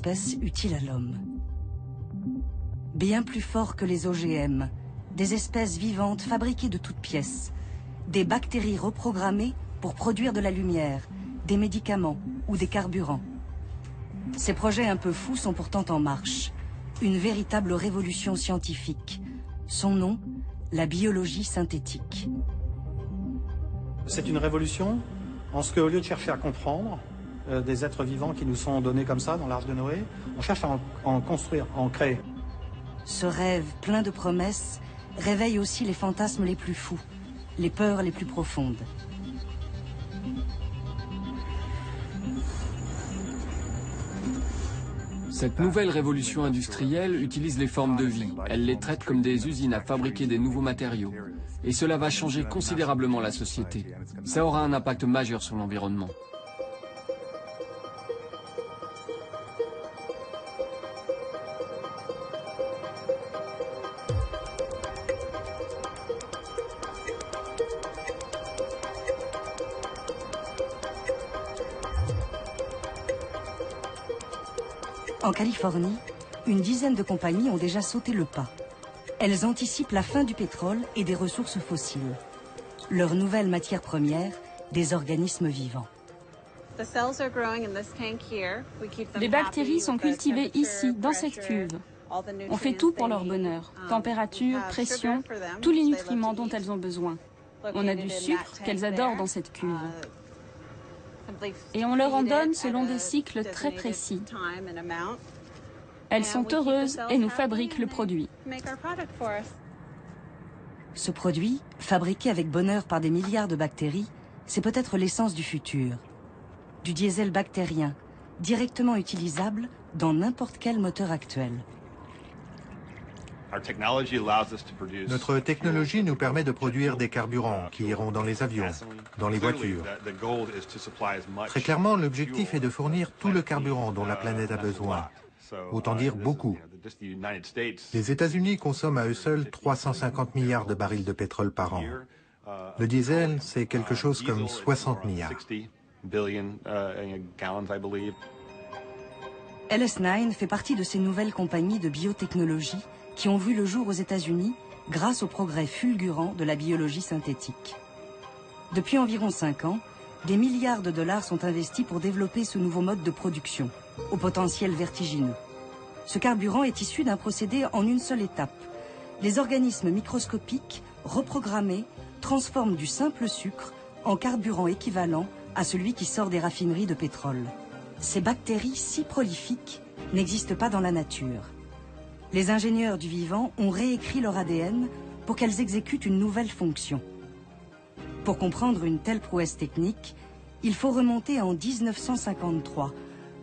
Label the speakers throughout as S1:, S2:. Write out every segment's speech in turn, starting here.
S1: espèces utiles à l'homme. Bien plus forts que les OGM, des espèces vivantes fabriquées de toutes pièces, des bactéries reprogrammées pour produire de la lumière, des médicaments ou des carburants. Ces projets un peu fous sont pourtant en marche. Une véritable révolution scientifique. Son nom, la biologie synthétique.
S2: C'est une révolution en ce qu'au lieu de chercher à comprendre des êtres vivants qui nous sont donnés comme ça dans l'Arche de Noé, on cherche à en construire, à en créer.
S1: Ce rêve plein de promesses réveille aussi les fantasmes les plus fous, les peurs les plus profondes.
S3: Cette nouvelle révolution industrielle utilise les formes de vie. Elle les traite comme des usines à fabriquer des nouveaux matériaux. Et cela va changer considérablement la société. Ça aura un impact majeur sur l'environnement.
S1: En Californie, une dizaine de compagnies ont déjà sauté le pas. Elles anticipent la fin du pétrole et des ressources fossiles. Leur nouvelle matière première, des organismes vivants.
S4: Les bactéries sont cultivées ici, dans cette cuve. On fait tout pour leur bonheur. Température, pression, tous les nutriments dont elles ont besoin. On a du sucre qu'elles adorent dans cette cuve. Et on leur en donne selon des cycles très précis. Elles sont heureuses et nous fabriquent le produit.
S1: Ce produit, fabriqué avec bonheur par des milliards de bactéries, c'est peut-être l'essence du futur. Du diesel bactérien, directement utilisable dans n'importe quel moteur actuel.
S5: Notre technologie nous permet de produire des carburants qui iront dans les avions, dans les voitures. Très clairement, l'objectif est de fournir tout le carburant dont la planète a besoin. Autant dire beaucoup. Les États-Unis consomment à eux seuls 350 milliards de barils de pétrole par an. Le diesel, c'est quelque chose comme 60 milliards.
S1: LS9 fait partie de ces nouvelles compagnies de biotechnologie qui ont vu le jour aux États-Unis grâce au progrès fulgurant de la biologie synthétique. Depuis environ 5 ans, des milliards de dollars sont investis pour développer ce nouveau mode de production, au potentiel vertigineux. Ce carburant est issu d'un procédé en une seule étape. Les organismes microscopiques, reprogrammés, transforment du simple sucre en carburant équivalent à celui qui sort des raffineries de pétrole. Ces bactéries si prolifiques n'existent pas dans la nature. Les ingénieurs du vivant ont réécrit leur ADN pour qu'elles exécutent une nouvelle fonction. Pour comprendre une telle prouesse technique, il faut remonter en 1953,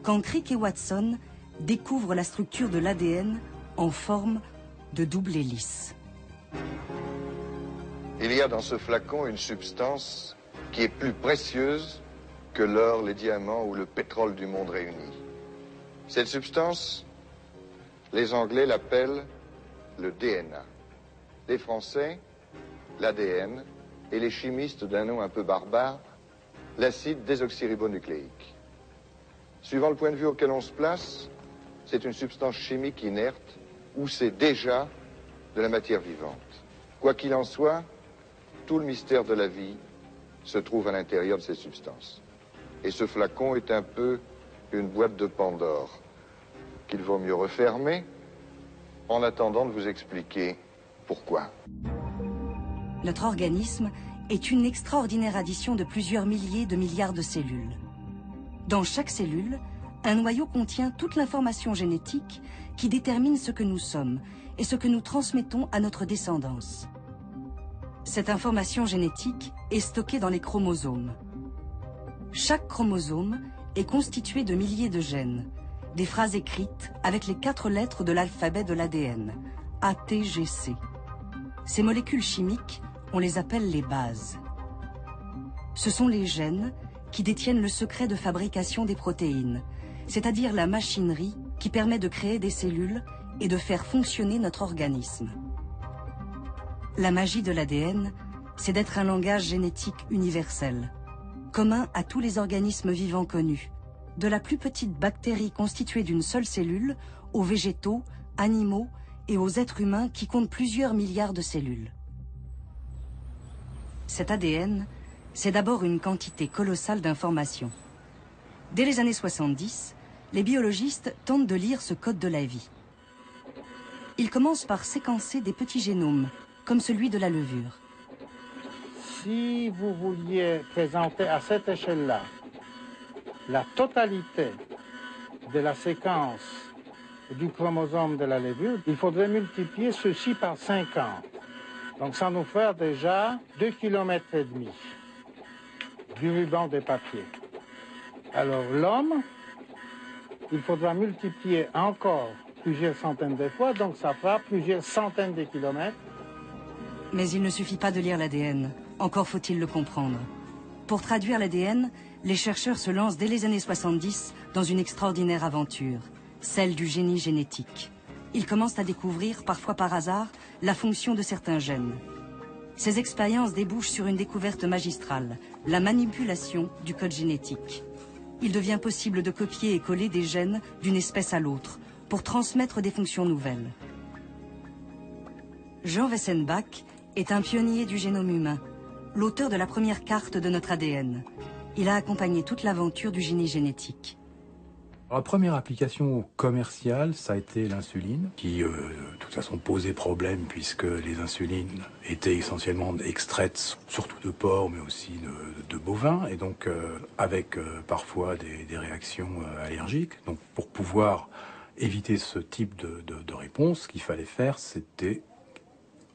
S1: quand Crick et Watson découvrent la structure de l'ADN en forme de double hélice.
S6: Il y a dans ce flacon une substance qui est plus précieuse que l'or, les diamants ou le pétrole du monde réunis. Cette substance, les Anglais l'appellent le DNA. Les Français, l'ADN, et les chimistes d'un nom un peu barbare, l'acide désoxyribonucléique. Suivant le point de vue auquel on se place, c'est une substance chimique inerte ou c'est déjà de la matière vivante. Quoi qu'il en soit, tout le mystère de la vie se trouve à l'intérieur de ces substances. Et ce flacon est un peu une boîte de Pandore qu'il vaut mieux refermer en attendant de vous expliquer pourquoi.
S1: Notre organisme est une extraordinaire addition de plusieurs milliers de milliards de cellules. Dans chaque cellule, un noyau contient toute l'information génétique qui détermine ce que nous sommes et ce que nous transmettons à notre descendance. Cette information génétique est stockée dans les chromosomes. Chaque chromosome est constitué de milliers de gènes, des phrases écrites avec les 4 lettres de l'alphabet de l'ADN, A, T, G, C. Ces molécules chimiques, on les appelle les bases. Ce sont les gènes qui détiennent le secret de fabrication des protéines, c'est-à-dire la machinerie qui permet de créer des cellules et de faire fonctionner notre organisme. La magie de l'ADN, c'est d'être un langage génétique universel, commun à tous les organismes vivants connus, de la plus petite bactérie constituée d'une seule cellule, aux végétaux, animaux et aux êtres humains qui comptent plusieurs milliards de cellules. Cet ADN, c'est d'abord une quantité colossale d'informations. Dès les années 70, les biologistes tentent de lire ce code de la vie. Ils commencent par séquencer des petits génomes, comme celui de la levure.
S7: Si vous vouliez présenter à cette échelle-là la totalité de la séquence du chromosome de la levure, il faudrait multiplier ceci par 50. Donc ça nous fait déjà 2,5 km du ruban de papier. Alors l'homme, il faudra multiplier encore plusieurs centaines de fois, donc ça fera plusieurs centaines de kilomètres.
S1: Mais il ne suffit pas de lire l'ADN, encore faut-il le comprendre. Pour traduire l'ADN, les chercheurs se lancent dès les années 70 dans une extraordinaire aventure, celle du génie génétique. Ils commencent à découvrir, parfois par hasard, la fonction de certains gènes. Ces expériences débouchent sur une découverte magistrale, la manipulation du code génétique. Il devient possible de copier et coller des gènes d'une espèce à l'autre pour transmettre des fonctions nouvelles. Jean Wessenbach est un pionnier du génome humain, l'auteur de la première carte de notre ADN. Il a accompagné toute l'aventure du génie génétique.
S8: La première application commerciale, ça a été l'insuline, qui de toute façon posait problème puisque les insulines étaient essentiellement extraites surtout de porcs mais aussi de bovins et donc avec parfois des réactions allergiques. Donc pour pouvoir éviter ce type de réponse, ce qu'il fallait faire, c'était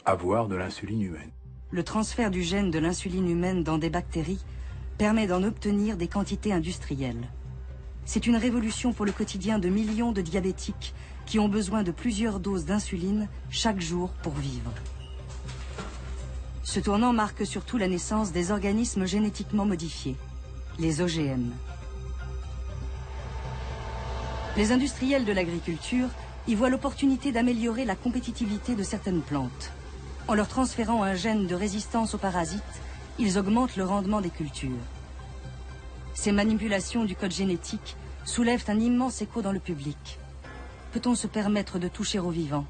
S8: avoir de l'insuline humaine.
S1: Le transfert du gène de l'insuline humaine dans des bactéries permet d'en obtenir des quantités industrielles. C'est une révolution pour le quotidien de millions de diabétiques qui ont besoin de plusieurs doses d'insuline chaque jour pour vivre. Ce tournant marque surtout la naissance des organismes génétiquement modifiés, les OGM. Les industriels de l'agriculture y voient l'opportunité d'améliorer la compétitivité de certaines plantes. En leur transférant un gène de résistance aux parasites, ils augmentent le rendement des cultures. Ces manipulations du code génétique soulèvent un immense écho dans le public. Peut-on se permettre de toucher aux vivants?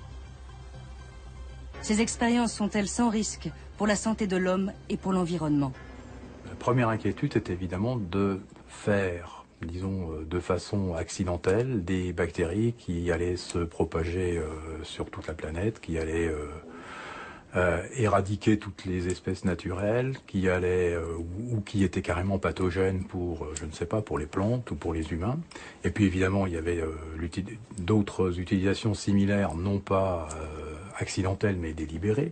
S1: Ces expériences sont-elles sans risque pour la santé de l'homme et pour l'environnement?
S8: La première inquiétude est évidemment de faire, disons, de façon accidentelle, des bactéries qui allaient se propager sur toute la planète, qui allaient éradiquer toutes les espèces naturelles, qui allaient ou qui étaient carrément pathogènes pour, je ne sais pas, pour les plantes ou pour les humains. Et puis évidemment, il y avait d'autres utilisations similaires, non pas accidentelles mais délibérées.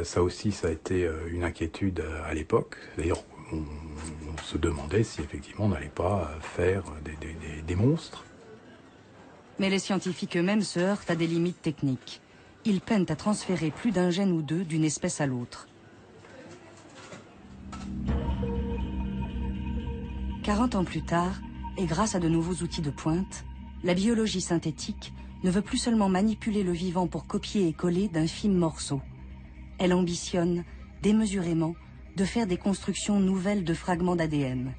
S8: Ça aussi, ça a été une inquiétude à l'époque. D'ailleurs, on se demandait si effectivement on n'allait pas faire des monstres.
S1: Mais les scientifiques eux-mêmes se heurtent à des limites techniques. Ils peinent à transférer plus d'un gène ou deux d'une espèce à l'autre. 40 ans plus tard, et grâce à de nouveaux outils de pointe, la biologie synthétique ne veut plus seulement manipuler le vivant pour copier et coller d'infimes morceaux. Elle ambitionne, démesurément, de faire des constructions nouvelles de fragments d'ADN,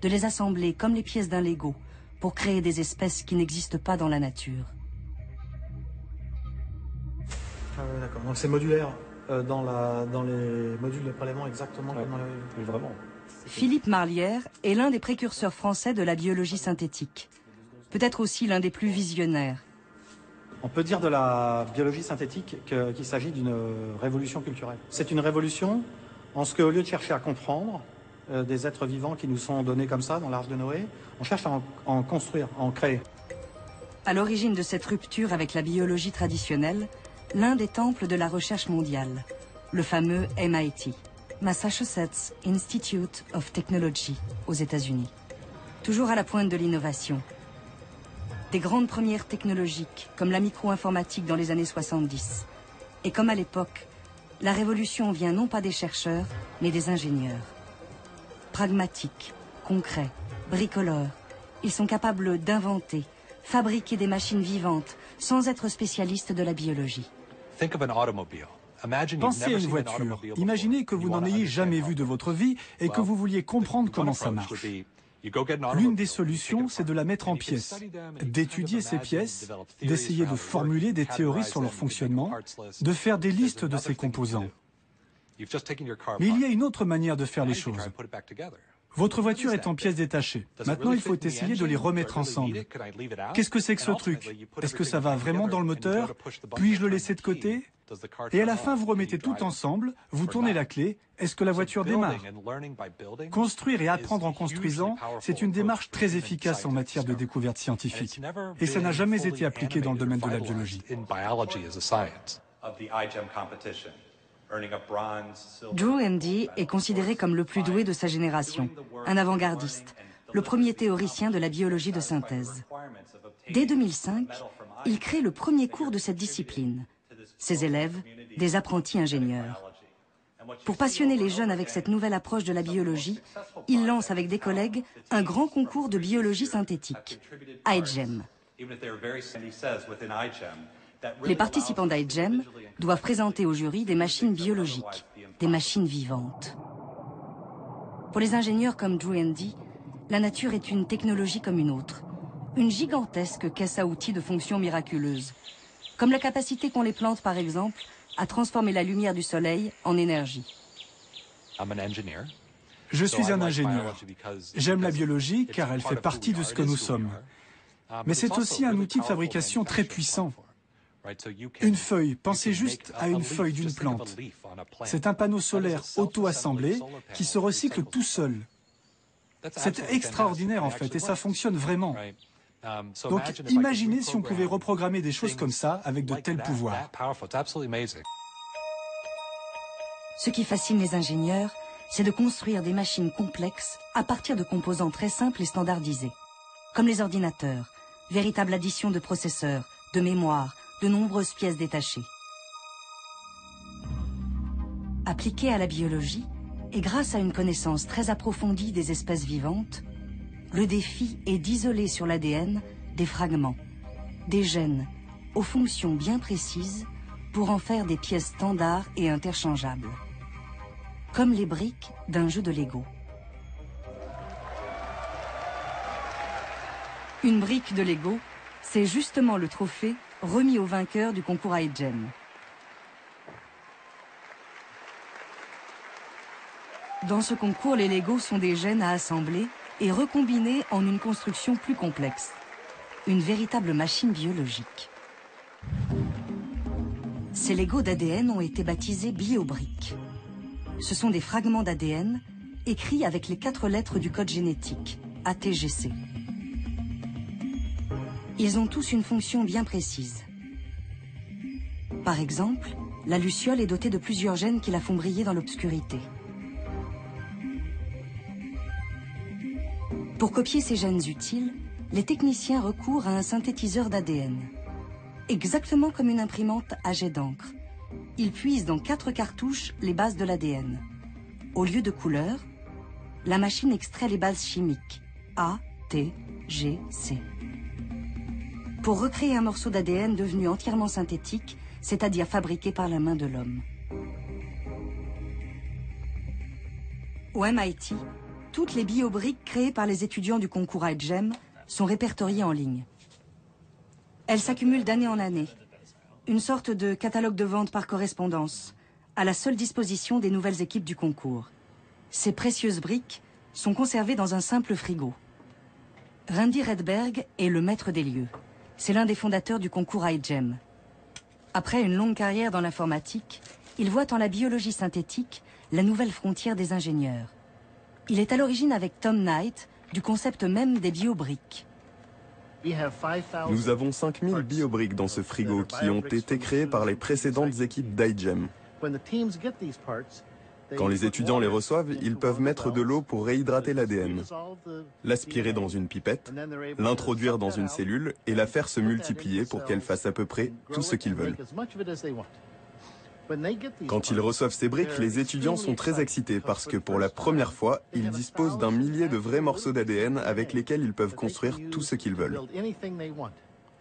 S1: de les assembler comme les pièces d'un Lego pour créer des espèces qui n'existent pas dans la nature.
S2: Ah ouais, d'accord. Donc c'est modulaire dans les modules de prélèvement exactement comme dans les... Oui, vraiment.
S1: Philippe Marlière est l'un des précurseurs français de la biologie synthétique. Peut-être aussi l'un des plus visionnaires.
S2: On peut dire de la biologie synthétique qu'il s'agit d'une révolution culturelle. C'est une révolution en ce qu'au lieu de chercher à comprendre des êtres vivants qui nous sont donnés comme ça dans l'Arche de Noé, on cherche à en construire, à en créer.
S1: À l'origine de cette rupture avec la biologie traditionnelle, l'un des temples de la recherche mondiale, le fameux MIT, Massachusetts Institute of Technology, aux États-Unis. Toujours à la pointe de l'innovation. Des grandes premières technologiques, comme la micro-informatique dans les années 70. Et comme à l'époque, la révolution vient non pas des chercheurs, mais des ingénieurs. Pragmatiques, concrets, bricoleurs, ils sont capables d'inventer, fabriquer des machines vivantes, sans être spécialistes de la biologie.
S9: Pensez à une voiture. Imaginez que vous n'en ayez jamais vu de votre vie et que vous vouliez comprendre comment ça marche. L'une des solutions, c'est de la mettre en pièces, d'étudier ces pièces, d'essayer de formuler des théories sur leur fonctionnement, de faire des listes de ces composants. Mais il y a une autre manière de faire les choses. Votre voiture est en pièces détachées. Maintenant, il faut essayer de les remettre ensemble. Qu'est-ce que c'est que ce truc? Est-ce que ça va vraiment dans le moteur? Puis-je le laisser de côté? Et à la fin, vous remettez tout ensemble, vous tournez la clé. Est-ce que la voiture démarre? Construire et apprendre en construisant, c'est une démarche très efficace en matière de découverte scientifique. Et ça n'a jamais été appliqué dans le domaine de la biologie.
S1: Drew Handy est considéré comme le plus doué de sa génération, un avant-gardiste, le premier théoricien de la biologie de synthèse. Dès 2005, il crée le premier cours de cette discipline. Ses élèves, des apprentis ingénieurs. Pour passionner les jeunes avec cette nouvelle approche de la biologie, il lance avec des collègues un grand concours de biologie synthétique, iGEM. Les participants d'iGEM doivent présenter au jury des machines biologiques, des machines vivantes. Pour les ingénieurs comme Drew Handy, la nature est une technologie comme une autre, une gigantesque caisse à outils de fonctions miraculeuses, comme la capacité qu'ont les plantes, par exemple, à transformer la lumière du soleil en énergie.
S9: Je suis un ingénieur. J'aime la biologie car elle fait partie de ce que nous sommes. Mais c'est aussi un outil de fabrication très puissant. Une feuille, pensez juste à une feuille d'une plante. C'est un panneau solaire auto-assemblé qui se recycle tout seul. C'est extraordinaire en fait et ça fonctionne vraiment. Donc imaginez si on pouvait reprogrammer des choses comme ça avec de tels pouvoirs.
S1: Ce qui fascine les ingénieurs, c'est de construire des machines complexes à partir de composants très simples et standardisés, comme les ordinateurs, véritable addition de processeurs, de mémoire, de nombreuses pièces détachées. Appliqué à la biologie, et grâce à une connaissance très approfondie des espèces vivantes, le défi est d'isoler sur l'ADN des fragments, des gènes, aux fonctions bien précises pour en faire des pièces standards et interchangeables, comme les briques d'un jeu de Lego. Une brique de Lego, c'est justement le trophée remis au vainqueur du concours iGEM. Dans ce concours, les Legos sont des gènes à assembler et recombiner en une construction plus complexe. Une véritable machine biologique. Ces Legos d'ADN ont été baptisés biobriques. Ce sont des fragments d'ADN écrits avec les 4 lettres du code génétique, ATGC. Ils ont tous une fonction bien précise. Par exemple, la luciole est dotée de plusieurs gènes qui la font briller dans l'obscurité. Pour copier ces gènes utiles, les techniciens recourent à un synthétiseur d'ADN. Exactement comme une imprimante à jet d'encre, ils puisent dans 4 cartouches les bases de l'ADN. Au lieu de couleurs, la machine extrait les bases chimiques A, T, G, C. Pour recréer un morceau d'ADN devenu entièrement synthétique, c'est-à-dire fabriqué par la main de l'homme. Au MIT, toutes les biobriques créées par les étudiants du concours iGEM sont répertoriées en ligne. Elles s'accumulent d'année en année. Une sorte de catalogue de vente par correspondance, à la seule disposition des nouvelles équipes du concours. Ces précieuses briques sont conservées dans un simple frigo. Randy Redberg est le maître des lieux. C'est l'un des fondateurs du concours iGEM. Après une longue carrière dans l'informatique, il voit en la biologie synthétique la nouvelle frontière des ingénieurs. Il est à l'origine avec Tom Knight du concept même des biobriques.
S10: Nous avons 5000 biobriques dans ce frigo qui ont été créées par les précédentes équipes d'iGEM. Quand les étudiants les reçoivent, ils peuvent mettre de l'eau pour réhydrater l'ADN, l'aspirer dans une pipette, l'introduire dans une cellule et la faire se multiplier pour qu'elle fasse à peu près tout ce qu'ils veulent. Quand ils reçoivent ces briques, les étudiants sont très excités parce que pour la première fois, ils disposent d'un millier de vrais morceaux d'ADN avec lesquels ils peuvent construire tout ce qu'ils veulent.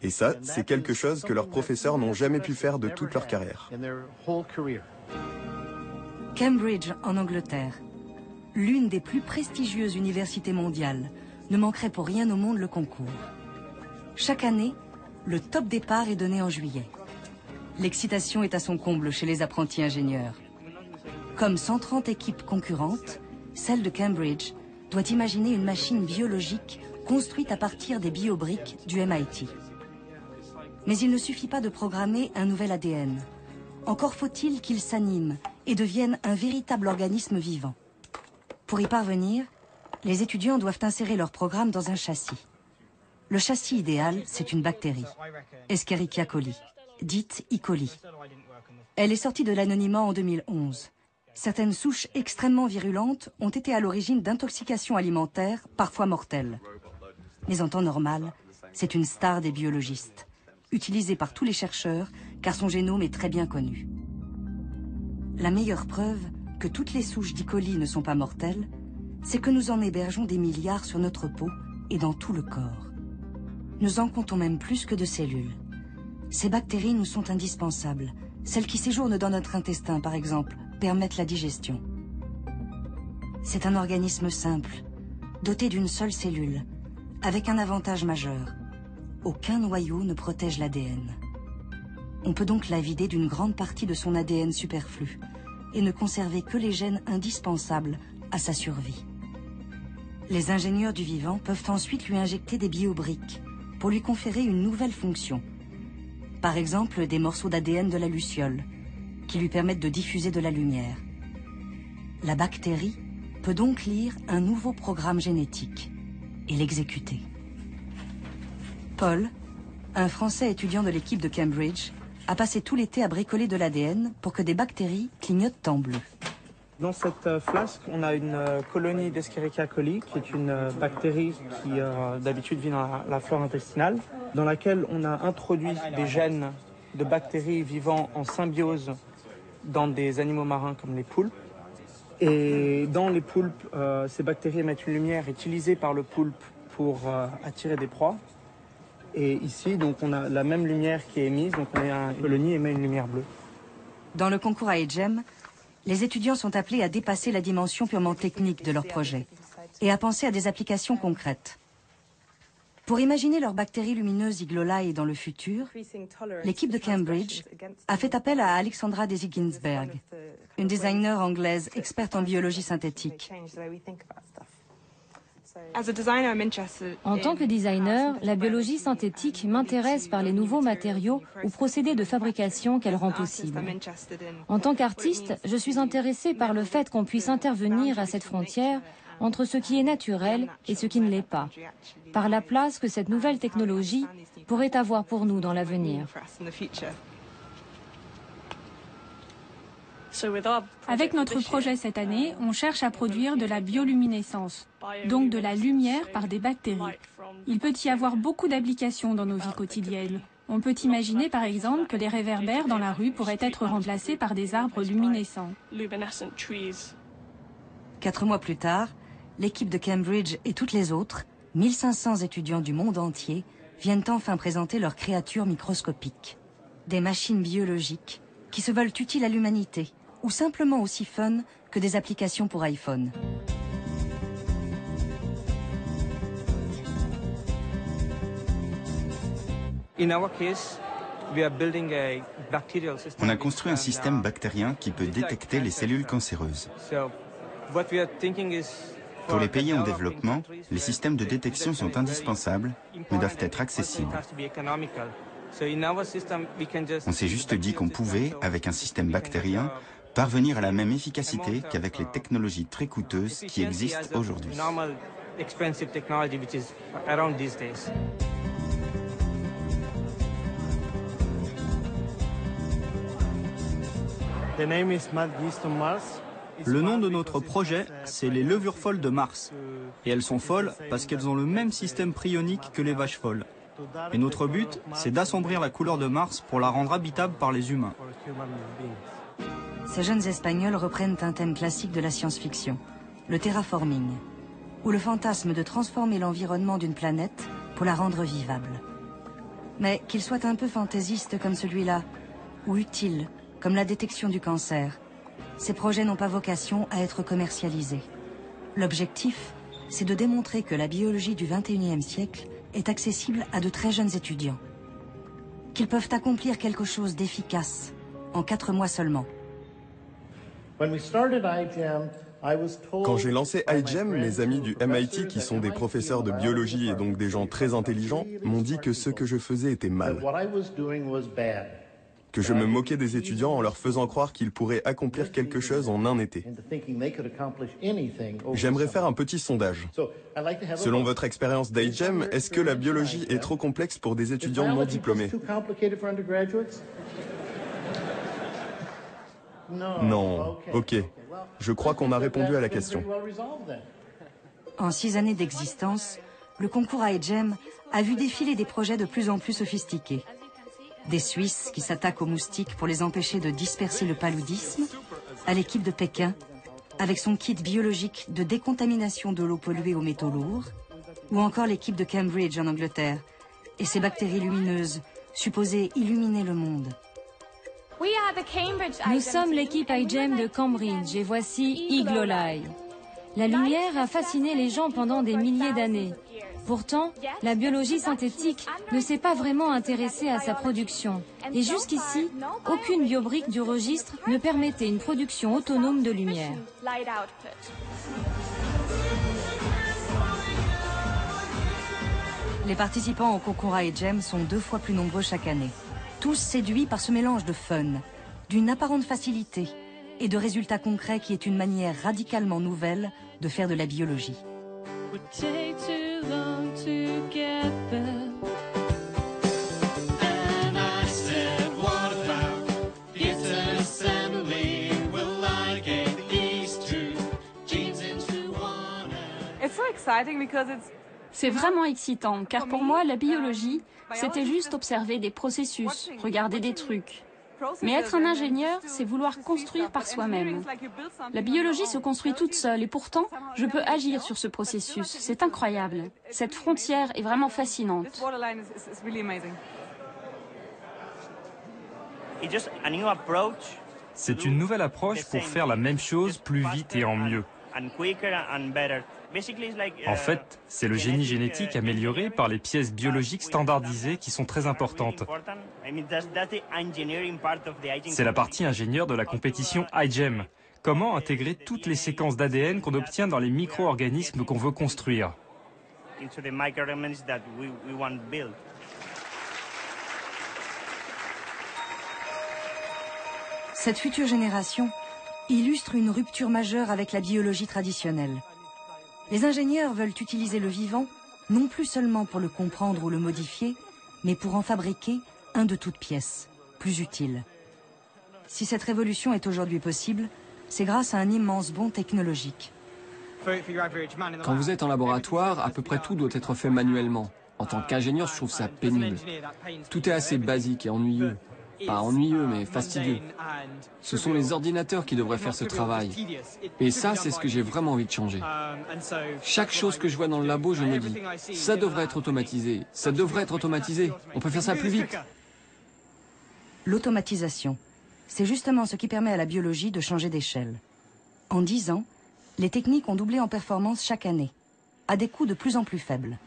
S10: Et ça, c'est quelque chose que leurs professeurs n'ont jamais pu faire de toute leur carrière.
S1: Cambridge, en Angleterre, l'une des plus prestigieuses universités mondiales, ne manquerait pour rien au monde le concours. Chaque année, le top départ est donné en juillet. L'excitation est à son comble chez les apprentis ingénieurs. Comme 130 équipes concurrentes, celle de Cambridge doit imaginer une machine biologique construite à partir des biobriques du MIT. Mais il ne suffit pas de programmer un nouvel ADN. Encore faut-il qu'il s'anime et devienne un véritable organisme vivant. Pour y parvenir, les étudiants doivent insérer leur programme dans un châssis. Le châssis idéal, c'est une bactérie, Escherichia coli, dite E. coli. Elle est sortie de l'anonymat en 2011. Certaines souches extrêmement virulentes ont été à l'origine d'intoxications alimentaires, parfois mortelles. Mais en temps normal, c'est une star des biologistes, utilisée par tous les chercheurs car son génome est très bien connu. La meilleure preuve que toutes les souches d'E. coli ne sont pas mortelles, c'est que nous en hébergeons des milliards sur notre peau et dans tout le corps. Nous en comptons même plus que de cellules. Ces bactéries nous sont indispensables. Celles qui séjournent dans notre intestin, par exemple, permettent la digestion. C'est un organisme simple, doté d'une seule cellule, avec un avantage majeur. Aucun noyau ne protège l'ADN. On peut donc la vider d'une grande partie de son ADN superflu et ne conserver que les gènes indispensables à sa survie. Les ingénieurs du vivant peuvent ensuite lui injecter des biobriques pour lui conférer une nouvelle fonction. Par exemple, des morceaux d'ADN de la luciole, qui lui permettent de diffuser de la lumière. La bactérie peut donc lire un nouveau programme génétique et l'exécuter. Paul, un Français étudiant de l'équipe de Cambridge, a passé tout l'été à bricoler de l'ADN pour que des bactéries clignotent en bleu.
S11: Dans cette flasque, on a une colonie d'Escherichia coli, qui est une bactérie qui d'habitude vit dans la flore intestinale, dans laquelle on a introduit des gènes de bactéries vivant en symbiose dans des animaux marins comme les poulpes. Et dans les poulpes, ces bactéries émettent une lumière utilisée par le poulpe pour attirer des proies. Et ici, donc, on a la même lumière qui est émise, donc le nid émet une lumière bleue.
S1: Dans le concours AEGEM, les étudiants sont appelés à dépasser la dimension purement technique de leur projet et à penser à des applications concrètes. Pour imaginer leurs bactéries lumineuses Iglolae dans le futur, l'équipe de Cambridge a fait appel à Alexandra Daisy-Ginsberg, une designer anglaise experte en biologie synthétique.
S12: En tant que designer, la biologie synthétique m'intéresse par les nouveaux matériaux ou procédés de fabrication qu'elle rend possible. En tant qu'artiste, je suis intéressée par le fait qu'on puisse intervenir à cette frontière entre ce qui est naturel et ce qui ne l'est pas, par la place que cette nouvelle technologie pourrait avoir pour nous dans l'avenir.
S4: Avec notre projet cette année, on cherche à produire de la bioluminescence, donc de la lumière par des bactéries. Il peut y avoir beaucoup d'applications dans nos vies quotidiennes. On peut imaginer par exemple que les réverbères dans la rue pourraient être remplacés par des arbres luminescents.
S1: 4 mois plus tard, l'équipe de Cambridge et toutes les autres, 1500 étudiants du monde entier, viennent enfin présenter leurs créatures microscopiques. Des machines biologiques qui se veulent utiles à l'humanité, ou simplement aussi fun que des applications pour iPhone.
S13: On a construit un système bactérien qui peut détecter les cellules cancéreuses. Pour les pays en développement, les systèmes de détection sont indispensables, mais doivent être accessibles. On s'est juste dit qu'on pouvait, avec un système bactérien, parvenir à la même efficacité qu'avec les technologies très coûteuses qui existent aujourd'hui.
S14: Le nom de notre projet, c'est les levures folles de Mars. Et elles sont folles parce qu'elles ont le même système prionique que les vaches folles. Et notre but, c'est d'assombrir la couleur de Mars pour la rendre habitable par les humains.
S1: Ces jeunes Espagnols reprennent un thème classique de la science-fiction, le terraforming, ou le fantasme de transformer l'environnement d'une planète pour la rendre vivable. Mais qu'il soit un peu fantaisiste comme celui-là, ou utile, comme la détection du cancer, ces projets n'ont pas vocation à être commercialisés. L'objectif, c'est de démontrer que la biologie du XXIe siècle est accessible à de très jeunes étudiants. Qu'ils peuvent accomplir quelque chose d'efficace en 4 mois seulement.
S10: Quand j'ai lancé iGEM, mes amis du MIT, qui sont des professeurs de biologie et donc des gens très intelligents, m'ont dit que ce que je faisais était mal. Que je me moquais des étudiants en leur faisant croire qu'ils pourraient accomplir quelque chose en un été. J'aimerais faire un petit sondage. Selon votre expérience d'iGEM, est-ce que la biologie est trop complexe pour des étudiants non diplômés? Non, ok. Je crois qu'on a répondu à la question.
S1: En 6 années d'existence, le concours iGEM a vu défiler des projets de plus en plus sophistiqués. Des Suisses qui s'attaquent aux moustiques pour les empêcher de disperser le paludisme, à l'équipe de Pékin, avec son kit biologique de décontamination de l'eau polluée aux métaux lourds, ou encore l'équipe de Cambridge en Angleterre, et ses bactéries lumineuses, supposées illuminer le monde.
S12: Nous sommes l'équipe iGEM de Cambridge et voici Iglolai. La lumière a fasciné les gens pendant des milliers d'années. Pourtant, la biologie synthétique ne s'est pas vraiment intéressée à sa production. Et jusqu'ici, aucune biobrique du registre ne permettait une production autonome de lumière.
S1: Les participants au concours iGEM sont 2 fois plus nombreux chaque année. Tous séduits par ce mélange de fun, d'une apparente facilité et de résultats concrets qui est une manière radicalement nouvelle de faire de la biologie.
S4: C'est vraiment excitant, car pour moi, la biologie, c'était juste observer des processus, regarder des trucs. Mais être un ingénieur, c'est vouloir construire par soi-même. La biologie se construit toute seule et pourtant, je peux agir sur ce processus. C'est incroyable. Cette frontière est vraiment fascinante.
S15: C'est une nouvelle approche pour faire la même chose plus vite et en mieux. En fait, c'est le génie génétique amélioré par les pièces biologiques standardisées qui sont très importantes. C'est la partie ingénieure de la compétition iGEM. Comment intégrer toutes les séquences d'ADN qu'on obtient dans les micro-organismes qu'on veut construire.
S1: Cette future génération illustre une rupture majeure avec la biologie traditionnelle. Les ingénieurs veulent utiliser le vivant, non plus seulement pour le comprendre ou le modifier, mais pour en fabriquer un de toutes pièces, plus utile. Si cette révolution est aujourd'hui possible, c'est grâce à un immense bond technologique.
S3: Quand vous êtes en laboratoire, à peu près tout doit être fait manuellement. En tant qu'ingénieur, je trouve ça pénible. Tout est assez basique et ennuyeux. Pas ennuyeux, mais fastidieux. Ce sont les ordinateurs qui devraient faire ce travail. Et ça, c'est ce que j'ai vraiment envie de changer. Chaque chose que je vois dans le labo, je me dis, ça devrait être automatisé, ça devrait être automatisé, on peut faire ça plus vite.
S1: L'automatisation, c'est justement ce qui permet à la biologie de changer d'échelle. En 10 ans, les techniques ont doublé en performance chaque année, à des coûts de plus en plus faibles.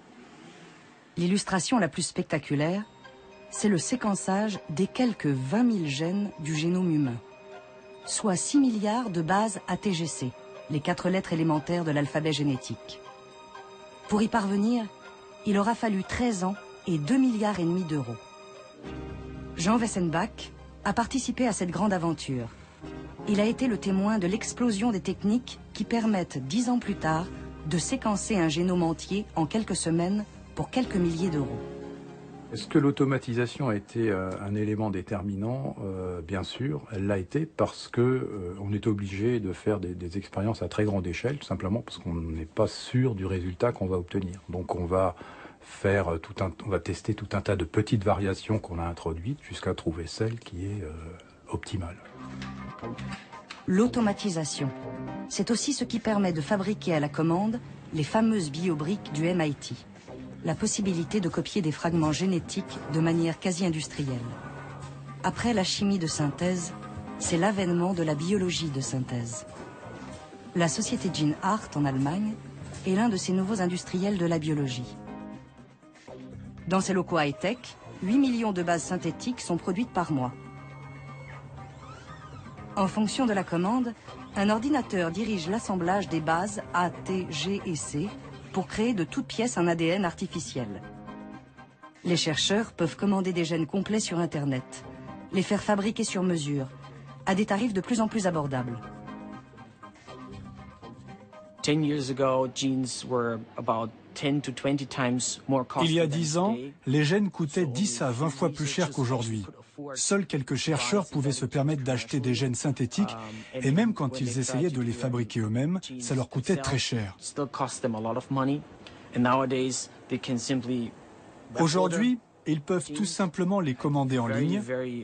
S1: L'illustration la plus spectaculaire, c'est le séquençage des quelques 20 000 gènes du génome humain, soit 6 milliards de bases ATGC, les 4 lettres élémentaires de l'alphabet génétique. Pour y parvenir, il aura fallu 13 ans et 2,5 milliards d'euros. Jean Wessenbach a participé à cette grande aventure. Il a été le témoin de l'explosion des techniques qui permettent 10 ans plus tard de séquencer un génome entier en quelques semaines pour quelques milliers d'euros.
S8: Est-ce que l'automatisation a été un élément déterminant? Bien sûr, elle l'a été parce que on est obligé de faire des expériences à très grande échelle, tout simplement parce qu'on n'est pas sûr du résultat qu'on va obtenir. Donc on va faire on va tester tout un tas de petites variations qu'on a introduites jusqu'à trouver celle qui est optimale.
S1: L'automatisation, c'est aussi ce qui permet de fabriquer à la commande les fameuses biobriques du MIT. La possibilité de copier des fragments génétiques de manière quasi industrielle. Après la chimie de synthèse, c'est l'avènement de la biologie de synthèse. La société GeneArt en Allemagne est l'un de ces nouveaux industriels de la biologie. Dans ces locaux high-tech, 8 millions de bases synthétiques sont produites par mois. En fonction de la commande, un ordinateur dirige l'assemblage des bases A, T, G et C pour créer de toutes pièces un ADN artificiel. Les chercheurs peuvent commander des gènes complets sur Internet, les faire fabriquer sur mesure, à des tarifs de plus en plus abordables.
S16: 10 years ago, genes were about 10 to 20 times more costly.
S9: Il y a 10 ans, les gènes coûtaient 10 à 20 fois plus cher qu'aujourd'hui. Seuls quelques chercheurs pouvaient se permettre d'acheter des gènes synthétiques et même quand ils essayaient de les fabriquer eux-mêmes, ça leur coûtait très cher. Aujourd'hui, ils peuvent tout simplement les commander en ligne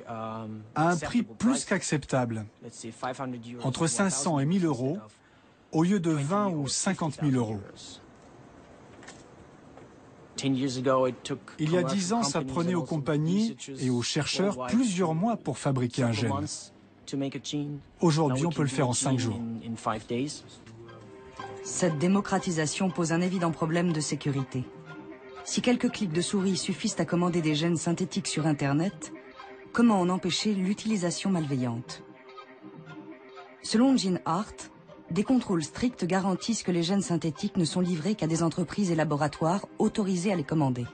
S9: à un prix plus qu'acceptable, entre 500 et 1000 euros, au lieu de 20 ou 50 000 euros. Il y a 10 ans, ça prenait aux compagnies et aux chercheurs plusieurs mois pour fabriquer un gène. Aujourd'hui, on peut le faire en 5 jours.
S1: Cette démocratisation pose un évident problème de sécurité. Si quelques clics de souris suffisent à commander des gènes synthétiques sur Internet, comment en empêcher l'utilisation malveillante? Selon GeneHeart, des contrôles stricts garantissent que les gènes synthétiques ne sont livrés qu'à des entreprises et laboratoires autorisés à les commander.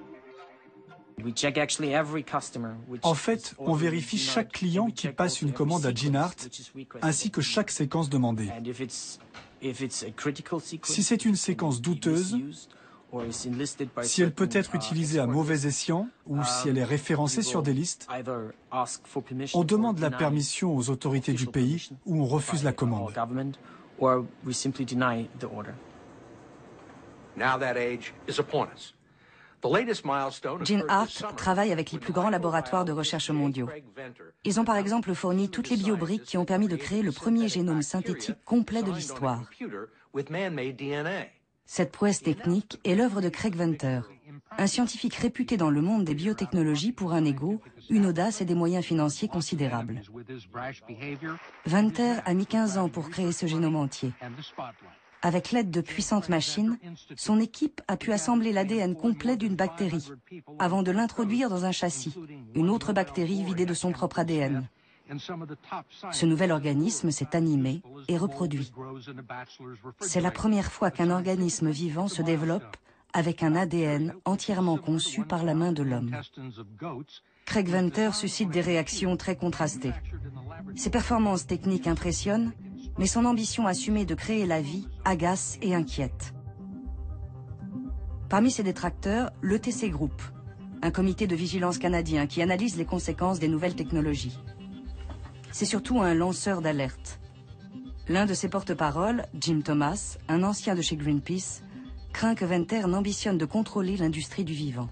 S9: En fait, on vérifie chaque client qui passe une commande à GeneHeart, ainsi que chaque séquence demandée. Si c'est une séquence douteuse, si elle peut être utilisée à mauvais escient ou si elle est référencée sur des listes, on demande la permission aux autorités du pays ou on refuse la commande.
S1: GeneHeart travaille avec les plus grands laboratoires de recherche mondiaux. Ils ont par exemple fourni toutes les biobriques qui ont permis de créer le premier génome synthétique complet de l'histoire. Cette prouesse technique est l'œuvre de Craig Venter, un scientifique réputé dans le monde des biotechnologies pour un ego, une audace et des moyens financiers considérables. Venter a mis 15 ans pour créer ce génome entier. Avec l'aide de puissantes machines, son équipe a pu assembler l'ADN complet d'une bactérie, avant de l'introduire dans un châssis, une autre bactérie vidée de son propre ADN. Ce nouvel organisme s'est animé et reproduit. C'est la première fois qu'un organisme vivant se développe avec un ADN entièrement conçu par la main de l'homme. Craig Venter suscite des réactions très contrastées. Ses performances techniques impressionnent, mais son ambition assumée de créer la vie agace et inquiète. Parmi ses détracteurs, l'ETC Group, un comité de vigilance canadien qui analyse les conséquences des nouvelles technologies. C'est surtout un lanceur d'alerte. L'un de ses porte-paroles, Jim Thomas, un ancien de chez Greenpeace, craint que Venter n'ambitionne de contrôler l'industrie du vivant.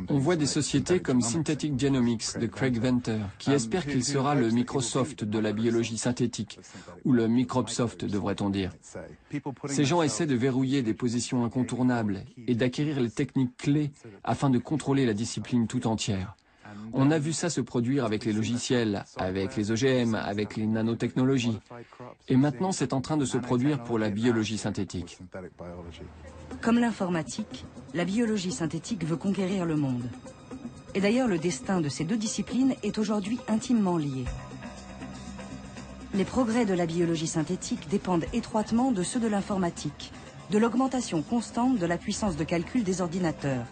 S3: On voit des sociétés comme Synthetic Genomics de Craig Venter, qui espère qu'il sera le Microsoft de la biologie synthétique, ou le Microsoft devrait-on dire. Ces gens essaient de verrouiller des positions incontournables et d'acquérir les techniques clés afin de contrôler la discipline tout entière. On a vu ça se produire avec les logiciels, avec les OGM, avec les nanotechnologies. Et maintenant, c'est en train de se produire pour la biologie synthétique.
S1: Comme l'informatique, la biologie synthétique veut conquérir le monde. Et d'ailleurs, le destin de ces deux disciplines est aujourd'hui intimement lié. Les progrès de la biologie synthétique dépendent étroitement de ceux de l'informatique, de l'augmentation constante de la puissance de calcul des ordinateurs.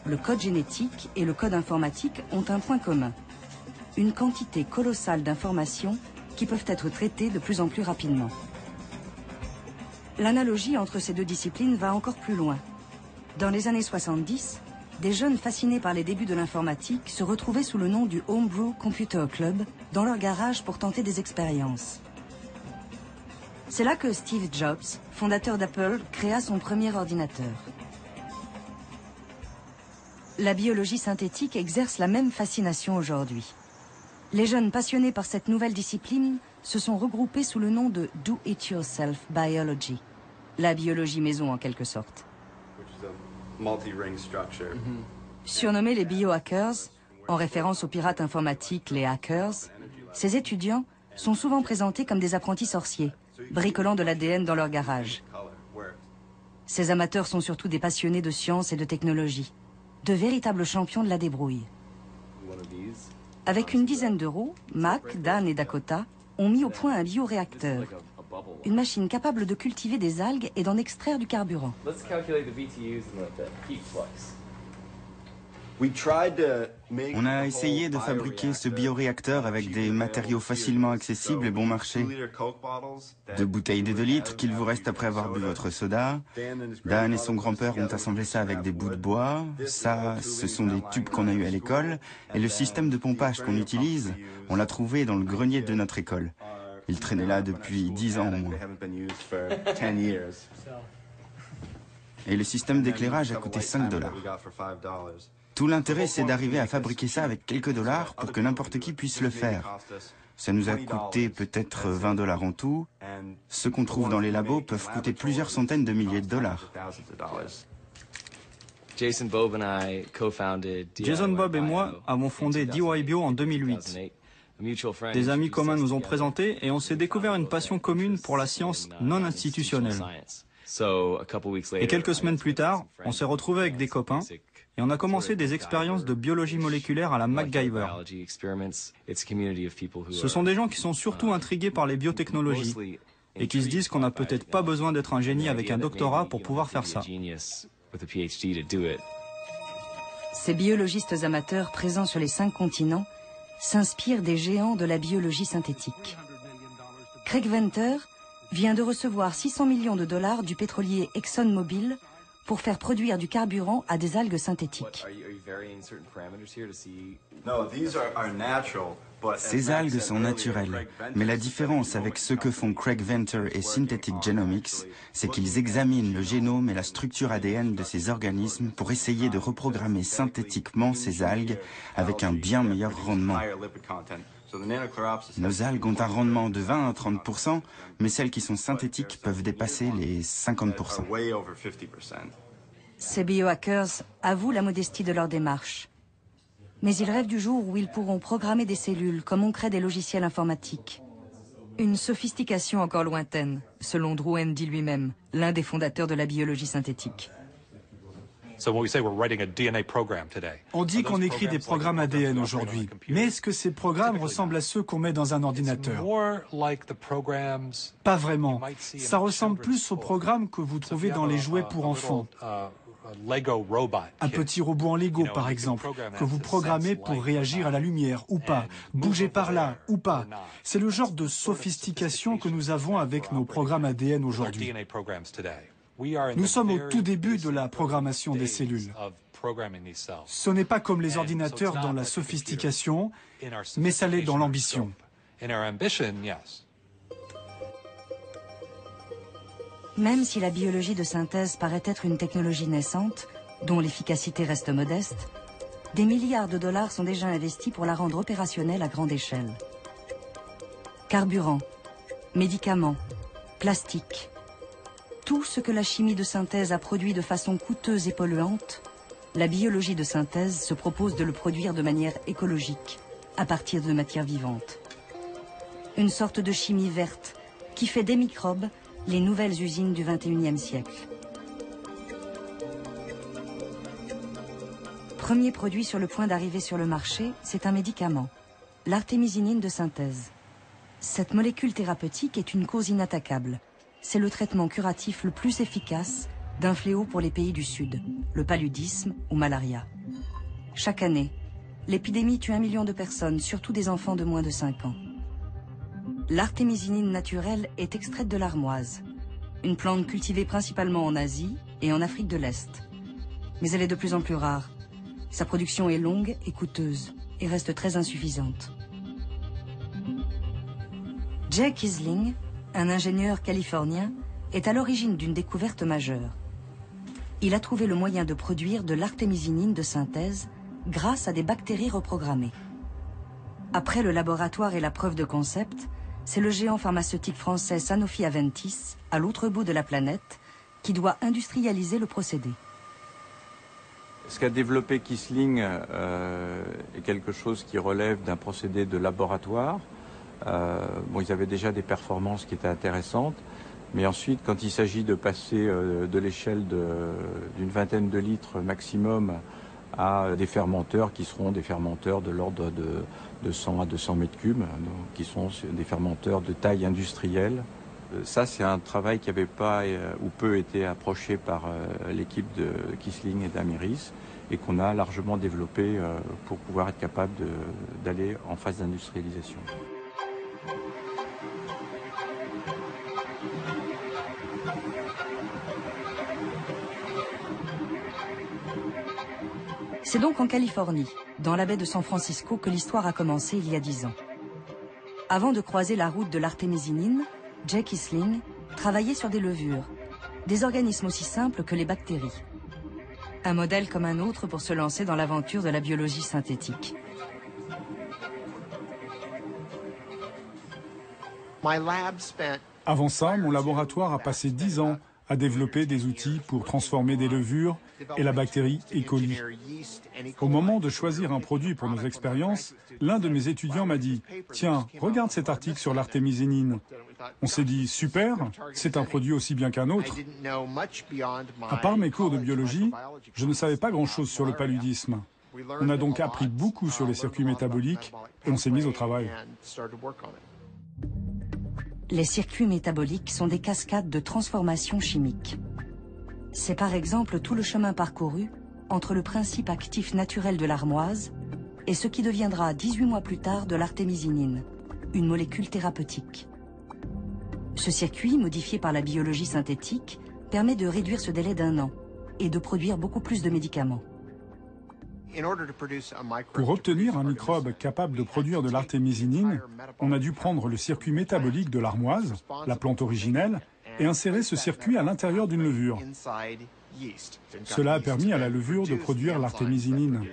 S1: Le code génétique et le code informatique ont un point commun, une quantité colossale d'informations qui peuvent être traitées de plus en plus rapidement. L'analogie entre ces deux disciplines va encore plus loin. Dans les années 70, des jeunes fascinés par les débuts de l'informatique se retrouvaient sous le nom du Homebrew Computer Club dans leur garage pour tenter des expériences. C'est là que Steve Jobs, fondateur d'Apple, créa son premier ordinateur. La biologie synthétique exerce la même fascination aujourd'hui. Les jeunes passionnés par cette nouvelle discipline se sont regroupés sous le nom de Do-It-Yourself Biology, la biologie maison en quelque sorte. Surnommés les biohackers, en référence aux pirates informatiques, les hackers, ces étudiants sont souvent présentés comme des apprentis sorciers, bricolant de l'ADN dans leur garage. Ces amateurs sont surtout des passionnés de science et de technologie, de véritables champions de la débrouille. Avec une dizaine d'euros, Mac, Dan et Dakota ont mis au point un bioréacteur, une machine capable de cultiver des algues et d'en extraire du carburant.
S13: On a essayé de fabriquer ce bioréacteur avec des matériaux facilement accessibles et bon marché. 2 bouteilles de 2 litres qu'il vous reste après avoir bu votre soda. Dan et son grand-père ont assemblé ça avec des bouts de bois. Ça, ce sont des tubes qu'on a eus à l'école. Et le système de pompage qu'on utilise, on l'a trouvé dans le grenier de notre école. Il traînait là depuis 10 ans au moins. Et le système d'éclairage a coûté 5 $. Tout l'intérêt, c'est d'arriver à fabriquer ça avec quelques dollars pour que n'importe qui puisse le faire. Ça nous a coûté peut-être 20 $ en tout. Ceux qu'on trouve dans les labos peuvent coûter plusieurs centaines de milliers de dollars.
S14: Jason Bob et moi avons fondé DY Bio en 2008. Des amis communs nous ont présenté et on s'est découvert une passion commune pour la science non institutionnelle. Et quelques semaines plus tard, on s'est retrouvés avec des copains et on a commencé des expériences de biologie moléculaire à la MacGyver. Ce sont des gens qui sont surtout intrigués par les biotechnologies et qui se disent qu'on n'a peut-être pas besoin d'être un génie avec un doctorat pour pouvoir faire ça.
S1: Ces biologistes amateurs présents sur les 5 continents s'inspirent des géants de la biologie synthétique. Craig Venter vient de recevoir 600 millions de dollars du pétrolier ExxonMobil pour faire produire du carburant à des algues synthétiques.
S13: Ces algues sont naturelles, mais la différence avec ce que font Craig Venter et Synthetic Genomics, c'est qu'ils examinent le génome et la structure ADN de ces organismes pour essayer de reprogrammer synthétiquement ces algues avec un bien meilleur rendement. Nos algues ont un rendement de 20 à 30%, mais celles qui sont synthétiques peuvent dépasser les 50%.
S1: Ces biohackers avouent la modestie de leur démarche. Mais ils rêvent du jour où ils pourront programmer des cellules comme on crée des logiciels informatiques. Une sophistication encore lointaine, selon Drew Handy lui-même, l'un des fondateurs de la biologie synthétique.
S9: On dit qu'on écrit des programmes ADN aujourd'hui, mais est-ce que ces programmes ressemblent à ceux qu'on met dans un ordinateur? Pas vraiment. Ça ressemble plus aux programmes que vous trouvez dans les jouets pour enfants. Un petit robot en Lego, par exemple, que vous programmez pour réagir à la lumière ou pas, bouger par là ou pas. C'est le genre de sophistication que nous avons avec nos programmes ADN aujourd'hui. Nous sommes au tout début de la programmation des cellules. Ce n'est pas comme les ordinateurs dans la sophistication, mais ça l'est dans l'ambition.
S1: Même si la biologie de synthèse paraît être une technologie naissante, dont l'efficacité reste modeste, des milliards de dollars sont déjà investis pour la rendre opérationnelle à grande échelle. Carburant, médicaments, plastique, tout ce que la chimie de synthèse a produit de façon coûteuse et polluante, la biologie de synthèse se propose de le produire de manière écologique, à partir de matières vivantes. Une sorte de chimie verte qui fait des microbes les nouvelles usines du XXIe siècle. Premier produit sur le point d'arriver sur le marché, c'est un médicament, l'artémisinine de synthèse. Cette molécule thérapeutique est une cause inattaquable. C'est le traitement curatif le plus efficace d'un fléau pour les pays du Sud, le paludisme ou malaria. Chaque année, l'épidémie tue 1 million de personnes, surtout des enfants de moins de 5 ans. L'artémisinine naturelle est extraite de l'armoise, une plante cultivée principalement en Asie et en Afrique de l'Est. Mais elle est de plus en plus rare. Sa production est longue et coûteuse et reste très insuffisante. Jay Kisling, un ingénieur californien, est à l'origine d'une découverte majeure. Il a trouvé le moyen de produire de l'artémisinine de synthèse grâce à des bactéries reprogrammées. Après le laboratoire et la preuve de concept, c'est le géant pharmaceutique français Sanofi Aventis, à l'autre bout de la planète, qui doit industrialiser le procédé.
S17: Ce qu'a développé Kisling est quelque chose qui relève d'un procédé de laboratoire. Bon, ils avaient déjà des performances qui étaient intéressantes, mais ensuite, quand il s'agit de passer de l'échelle d'une vingtaine de litres maximum à des fermenteurs qui seront des fermenteurs de l'ordre de 100 à 200 mètres cubes, donc, qui sont des fermenteurs de taille industrielle. Ça, c'est un travail qui n'avait pas ou peu été approché par l'équipe de Kissling et d'Amiris et qu'on a largement développé pour pouvoir être capable d'aller en phase d'industrialisation.
S1: C'est donc en Californie, dans la baie de San Francisco, que l'histoire a commencé il y a 10 ans. Avant de croiser la route de l'artémisinine, Jay Kissling travaillait sur des levures, des organismes aussi simples que les bactéries. Un modèle comme un autre pour se lancer dans l'aventure de la biologie synthétique.
S9: Avant ça, mon laboratoire a passé 10 ans à développer des outils pour transformer des levures et la bactérie E. coli. Au moment de choisir un produit pour nos expériences, l'un de mes étudiants m'a dit « Tiens, regarde cet article sur l'artémisinine ». On s'est dit « Super, c'est un produit aussi bien qu'un autre ». À part mes cours de biologie, je ne savais pas grand-chose sur le paludisme. On a donc appris beaucoup sur les circuits métaboliques et on s'est mis au travail.
S1: Les circuits métaboliques sont des cascades de transformations chimiques. C'est par exemple tout le chemin parcouru entre le principe actif naturel de l'armoise et ce qui deviendra 18 mois plus tard de l'artémisinine, une molécule thérapeutique. Ce circuit, modifié par la biologie synthétique, permet de réduire ce délai d'1 an et de produire beaucoup plus de médicaments.
S9: Pour obtenir un microbe capable de produire de l'artémisinine, on a dû prendre le circuit métabolique de l'armoise, la plante originelle, et insérer ce circuit à l'intérieur d'une levure. Cela a permis à la levure de produire l'artémisinine.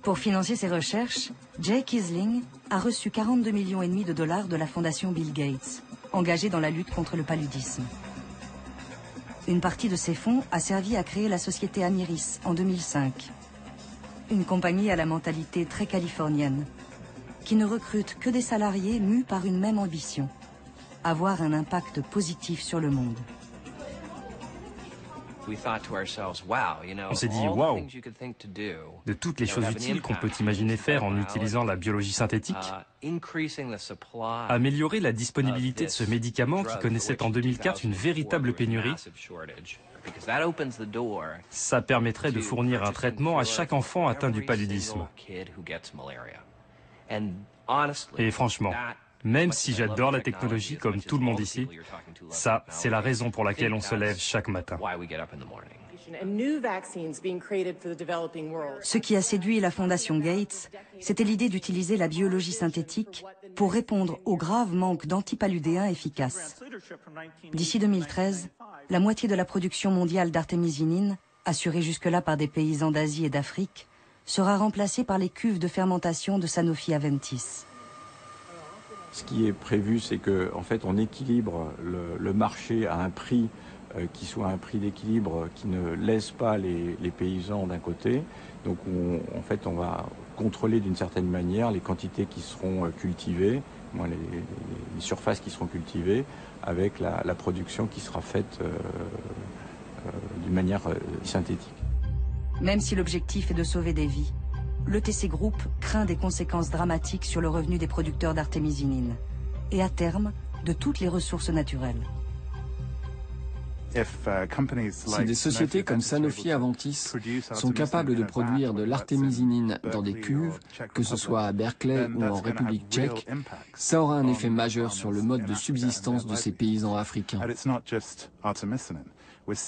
S1: Pour financer ses recherches, Jay Kissling a reçu 42,5 millions de dollars de la fondation Bill Gates, engagée dans la lutte contre le paludisme. Une partie de ces fonds a servi à créer la société Amiris en 2005. Une compagnie à la mentalité très californienne, qui ne recrute que des salariés mus par une même ambition, avoir un impact positif sur le monde.
S15: On s'est dit, waouh, de toutes les choses utiles qu'on peut imaginer faire en utilisant la biologie synthétique, améliorer la disponibilité de ce médicament qui connaissait en 2004 une véritable pénurie, ça permettrait de fournir un traitement à chaque enfant atteint du paludisme. Et franchement, même si j'adore la technologie comme tout le monde ici, ça, c'est la raison pour laquelle on se lève chaque matin.
S1: Ce qui a séduit la Fondation Gates, c'était l'idée d'utiliser la biologie synthétique pour répondre au grave manque d'antipaludéens efficaces. D'ici 2013, la moitié de la production mondiale d'artémisinine, assurée jusque-là par des paysans d'Asie et d'Afrique, sera remplacée par les cuves de fermentation de Sanofi Aventis.
S17: Ce qui est prévu, c'est qu'en fait, on équilibre le marché à un prix qui soit un prix d'équilibre qui ne laisse pas les paysans d'un côté. Donc, en fait, on va contrôler d'une certaine manière les quantités qui seront cultivées, les surfaces qui seront cultivées, avec la production qui sera faite d'une manière synthétique.
S1: Même si l'objectif est de sauver des vies, l'ETC Group craint des conséquences dramatiques sur le revenu des producteurs d'artémisinine et à terme de toutes les ressources naturelles.
S3: Si des sociétés comme Sanofi Aventis sont capables de produire de l'artémisinine dans des cuves, que ce soit à Berkeley ou en République tchèque, ça aura un effet majeur sur le mode de subsistance de ces paysans africains.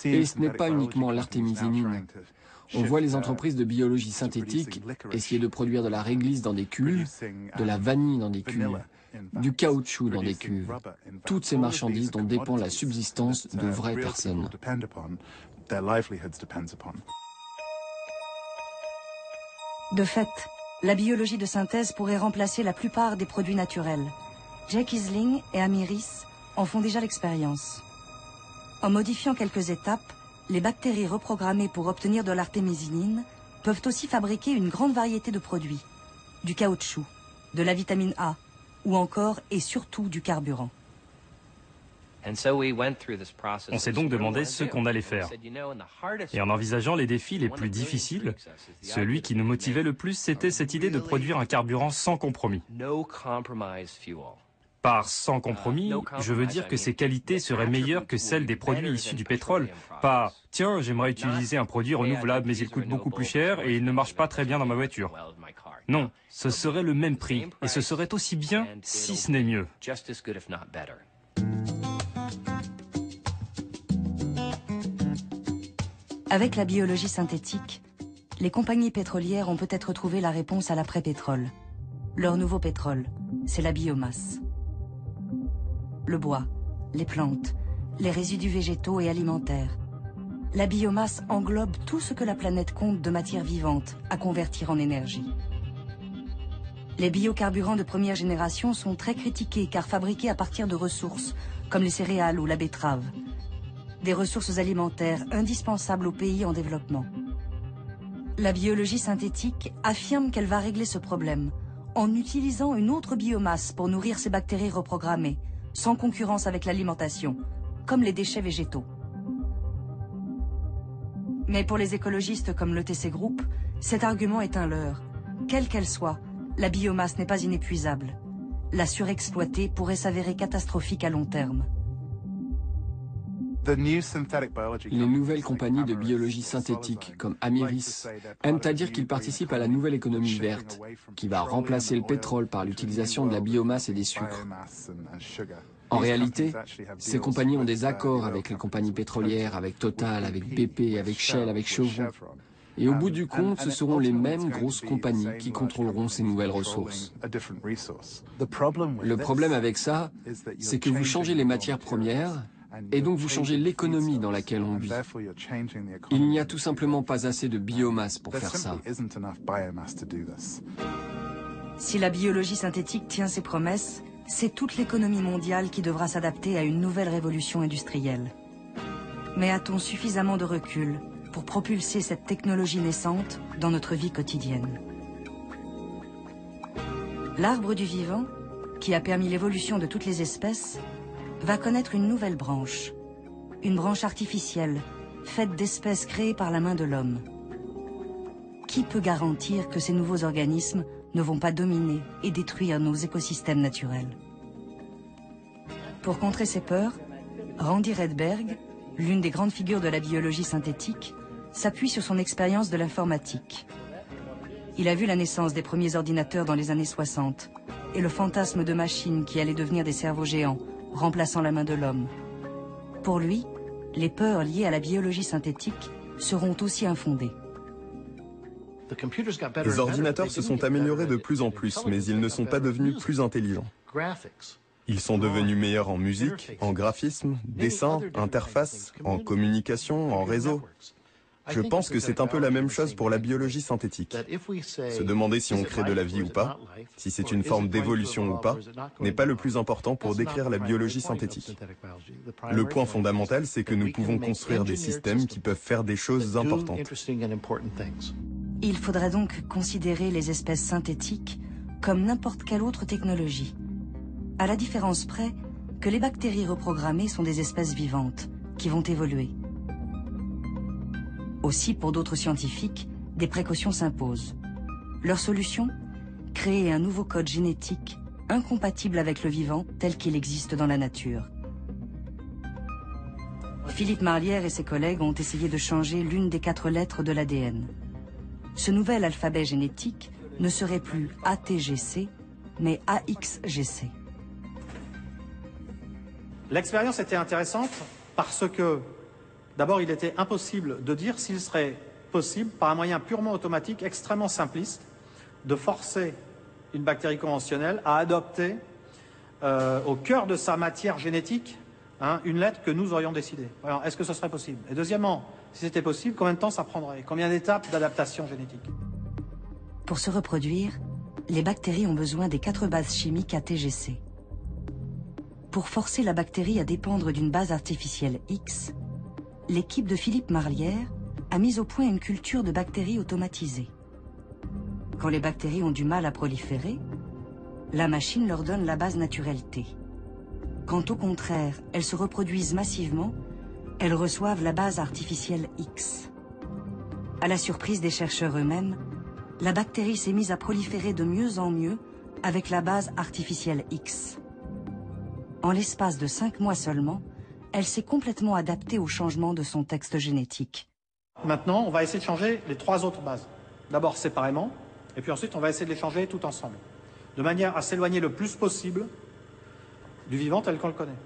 S3: Et ce n'est pas uniquement l'artémisinine. On voit les entreprises de biologie synthétique essayer de produire de la réglisse dans des cuves, de la vanille dans des cuves, du caoutchouc dans des cuves. Toutes ces marchandises dont dépend la subsistance de vraies personnes.
S1: De fait, la biologie de synthèse pourrait remplacer la plupart des produits naturels. Jay Kissling et Amiris en font déjà l'expérience. En modifiant quelques étapes, les bactéries reprogrammées pour obtenir de l'artémisinine peuvent aussi fabriquer une grande variété de produits. Du caoutchouc, de la vitamine A, ou encore et surtout du carburant.
S15: On s'est donc demandé ce qu'on allait faire. Et en envisageant les défis les plus difficiles, celui qui nous motivait le plus, c'était cette idée de produire un carburant sans compromis. Par sans compromis, je veux dire que ses qualités seraient meilleures que celles des produits issus du pétrole. Pas « tiens, j'aimerais utiliser un produit renouvelable, mais il coûte beaucoup plus cher et il ne marche pas très bien dans ma voiture ». Non, ce serait le même prix et ce serait aussi bien, si ce n'est mieux.
S1: Avec la biologie synthétique, les compagnies pétrolières ont peut-être trouvé la réponse à l'après-pétrole. Leur nouveau pétrole, c'est la biomasse. Le bois, les plantes, les résidus végétaux et alimentaires. La biomasse englobe tout ce que la planète compte de matière vivante à convertir en énergie. Les biocarburants de première génération sont très critiqués car fabriqués à partir de ressources comme les céréales ou la betterave. Des ressources alimentaires indispensables aux pays en développement. La biologie synthétique affirme qu'elle va régler ce problème en utilisant une autre biomasse pour nourrir ces bactéries reprogrammées, sans concurrence avec l'alimentation, comme les déchets végétaux. Mais pour les écologistes comme l'ETC Group, cet argument est un leurre. Quelle qu'elle soit, la biomasse n'est pas inépuisable. La surexploiter pourrait s'avérer catastrophique à long terme.
S3: Les nouvelles compagnies de biologie synthétique, comme Amyris, aiment à dire qu'ils participent à la nouvelle économie verte, qui va remplacer le pétrole par l'utilisation de la biomasse et des sucres. En réalité, ces compagnies ont des accords avec les compagnies pétrolières, avec Total, avec BP, avec Shell, avec Chevron. Et au bout du compte, ce seront les mêmes grosses compagnies qui contrôleront ces nouvelles ressources. Le problème avec ça, c'est que vous changez les matières premières, et donc vous changez l'économie dans laquelle on vit. Il n'y a tout simplement pas assez de biomasse pour faire ça.
S1: Si la biologie synthétique tient ses promesses, c'est toute l'économie mondiale qui devra s'adapter à une nouvelle révolution industrielle. Mais a-t-on suffisamment de recul pour propulser cette technologie naissante dans notre vie quotidienne? L'arbre du vivant, qui a permis l'évolution de toutes les espèces, va connaître une nouvelle branche. Une branche artificielle, faite d'espèces créées par la main de l'homme. Qui peut garantir que ces nouveaux organismes ne vont pas dominer et détruire nos écosystèmes naturels? Pour contrer ces peurs, Randy Redberg, l'une des grandes figures de la biologie synthétique, s'appuie sur son expérience de l'informatique. Il a vu la naissance des premiers ordinateurs dans les années 60 et le fantasme de machines qui allaient devenir des cerveaux géants, remplaçant la main de l'homme. Pour lui, les peurs liées à la biologie synthétique seront aussi infondées.
S10: Les ordinateurs se sont améliorés de plus en plus, mais ils ne sont pas devenus plus intelligents. Ils sont devenus meilleurs en musique, en graphisme, dessin, interface, en communication, en réseau. Je pense que c'est un peu la même chose pour la biologie synthétique. Se demander si on crée de la vie ou pas, si c'est une forme d'évolution ou pas, n'est pas le plus important pour décrire la biologie synthétique. Le point fondamental, c'est que nous pouvons construire des systèmes qui peuvent faire des choses importantes.
S1: Il faudrait donc considérer les espèces synthétiques comme n'importe quelle autre technologie, à la différence près que les bactéries reprogrammées sont des espèces vivantes qui vont évoluer. Aussi, pour d'autres scientifiques, des précautions s'imposent. Leur solution ? Créer un nouveau code génétique incompatible avec le vivant tel qu'il existe dans la nature. Philippe Marlière et ses collègues ont essayé de changer l'une des 4 lettres de l'ADN. Ce nouvel alphabet génétique ne serait plus ATGC, mais AXGC.
S2: L'expérience était intéressante parce que, d'abord, il était impossible de dire s'il serait possible, par un moyen purement automatique, extrêmement simpliste, de forcer une bactérie conventionnelle à adopter au cœur de sa matière génétique une lettre que nous aurions décidée. Alors, est-ce que ce serait possible? Et deuxièmement, si c'était possible, combien de temps ça prendrait? Combien d'étapes d'adaptation génétique?
S1: Pour se reproduire, les bactéries ont besoin des 4 bases chimiques ATGC. Pour forcer la bactérie à dépendre d'une base artificielle X, l'équipe de Philippe Marlière a mis au point une culture de bactéries automatisée. Quand les bactéries ont du mal à proliférer, La machine leur donne la base naturelle T. Quand au contraire, elles se reproduisent massivement, elles reçoivent la base artificielle X. À la surprise des chercheurs eux-mêmes, la bactérie s'est mise à proliférer de mieux en mieux avec la base artificielle X. En l'espace de 5 mois seulement, elle s'est complètement adaptée au changement de son texte génétique.
S2: Maintenant, on va essayer de changer les 3 autres bases. D'abord séparément, et puis ensuite on va essayer de les changer tout ensemble, de manière à s'éloigner le plus possible du vivant tel qu'on le connaît.